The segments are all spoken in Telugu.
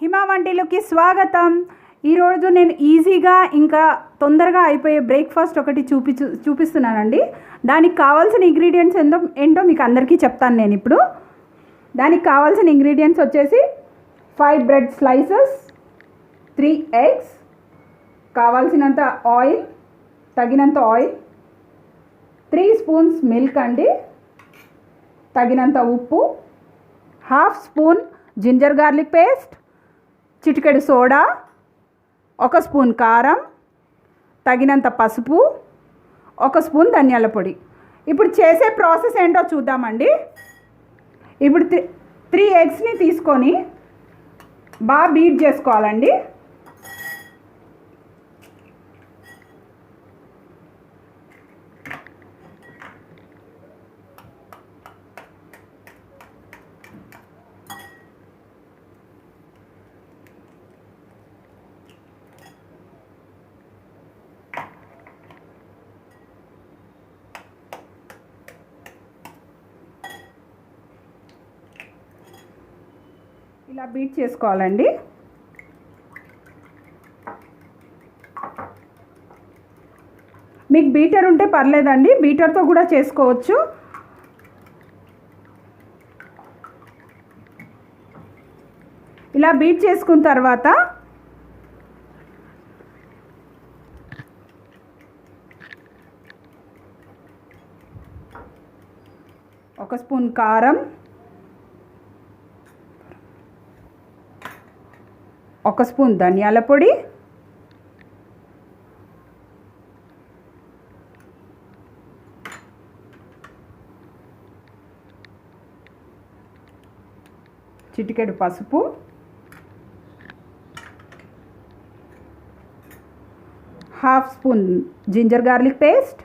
హిమా వంటిలోకి స్వాగతం. ఈరోజు నేను ఈజీగా ఇంకా తొందరగా అయిపోయే బ్రేక్ఫాస్ట్ ఒకటి చూపిస్తున్నానండి. దానికి కావాల్సిన ఇంగ్రీడియంట్స్ ఏంటో మీకు అందరికీ చెప్తాను నేను ఇప్పుడు. దానికి కావాల్సిన ఇంగ్రీడియంట్స్ వచ్చేసి 5 బ్రెడ్ స్లైసెస్, 3 ఎగ్స్, కావాల్సినంత ఆయిల్, తగినంత ఆయిల్, 3 స్పూన్స్ మిల్క్ అండి, తగినంత ఉప్పు, half spoon ginger garlic paste, చిటికెడు సోడా, 1 స్పూన్ కారం, తగినంత పసుపు, 1 స్పూన్ ధనియాల పొడి. ఇప్పుడు చేసే ప్రాసెస్ ఏంటో చూద్దామండి. ఇప్పుడు 3 ఎగ్స్ని తీసుకొని బాగా బీట్ చేసుకోవాలండి. ఇలా బీట్ చేసుకోవాలండి. మీకు బీటర్ ఉంటే పర్లేదండి, బీటర్తో కూడా చేసుకోవచ్చు. ఇలా బీట్ చేసుకున్న తర్వాత ఒక స్పూన్ కారం, 1 స్పూన్ ధనియాల పొడి, చిటికెడు పసుపు, half spoon ginger garlic paste,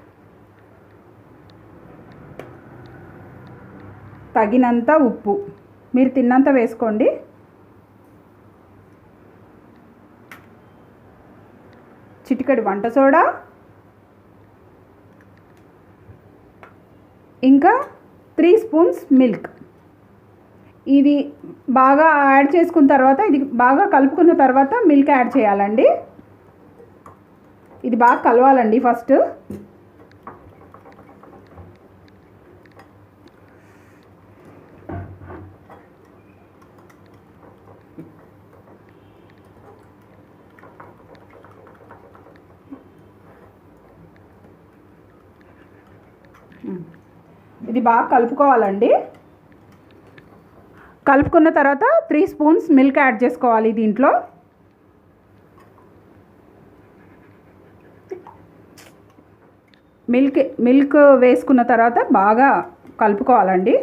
తగినంత ఉప్పు, మీరు తిన్నంత వేసుకోండి, చిటికెడు వంట సోడా, ఇంకా 3 స్పూన్స్ మిల్క్. ఇది బాగా యాడ్ చేసుకున్న తర్వాత, ఇది బాగా కలుపుకున్న తర్వాత మిల్క్ యాడ్ చేయాలండి. ఇది బాగా కలవాలండి ఫస్ట్. ఇది బాగా కలుపుకోవాలండి. కలుపుకున్న తర్వాత 3 స్పూన్స్ మిల్క్ యాడ్ చేసుకోవాలి దీంట్లో. మిల్క్ వేసుకున్న తర్వాత బాగా కలుపుకోవాలండి.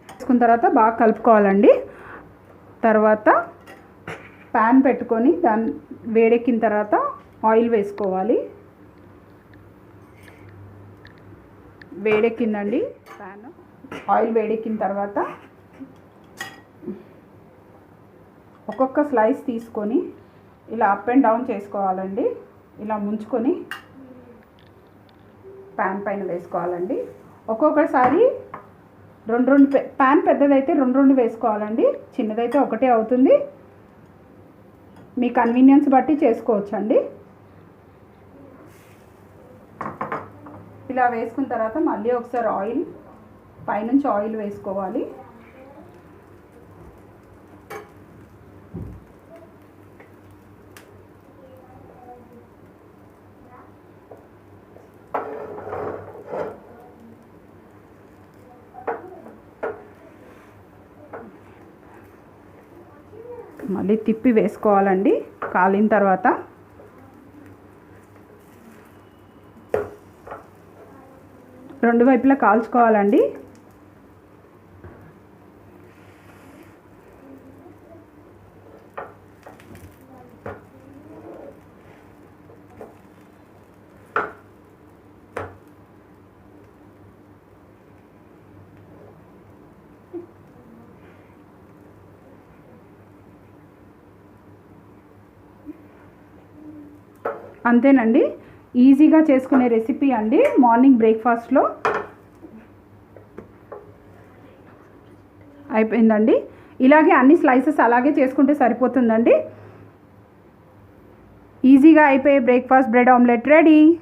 వేసుకున్న తర్వాత బాగా కలుపుకోవాలండి. తర్వాత ప్యాన్ పెట్టుకొని దాన్ని వేడెక్కిన తర్వాత ఆయిల్ వేసుకోవాలి. వేడెక్కిందండి ప్యాన్. ఆయిల్ వేడెక్కిన తర్వాత ఒక్కొక్క స్లైస్ తీసుకొని ఇలా అప్ అండ్ డౌన్ చేసుకోవాలండి. ఇలా ముంచుకొని ప్యాన్ పైన వేసుకోవాలండి. ఒక్కొక్కసారి రెండు ప్యాన్ పెద్దదైతే 2 వేసుకోవాలండి, చిన్నదైతే ఒకటే అవుతుంది. మీ కన్వీనియన్స్ బట్టి చేసుకోవచ్చండి. ఇలా వేసుకున్న తర్వాత మళ్ళీ ఒకసారి ఆయిల్, పైనుంచి ఆయిల్ వేసుకోవాలి. మళ్ళీ తిప్పి వేసుకోవాలండి. కాలిన తర్వాత రెండు వైపులా కాల్చుకోవాలండి. అంతేనండి, ఈజీగా చేసుకునే రెసిపీ అండి. మార్నింగ్ బ్రేక్ఫాస్ట్లో అయిపోయిందండి. ఇలాగే అన్ని స్లైసెస్ అలాగే చేసుకుంటే సరిపోతుందండి. ఈజీగా అయిపోయే బ్రేక్ఫాస్ట్ బ్రెడ్ ఆమ్లెట్ రెడీ.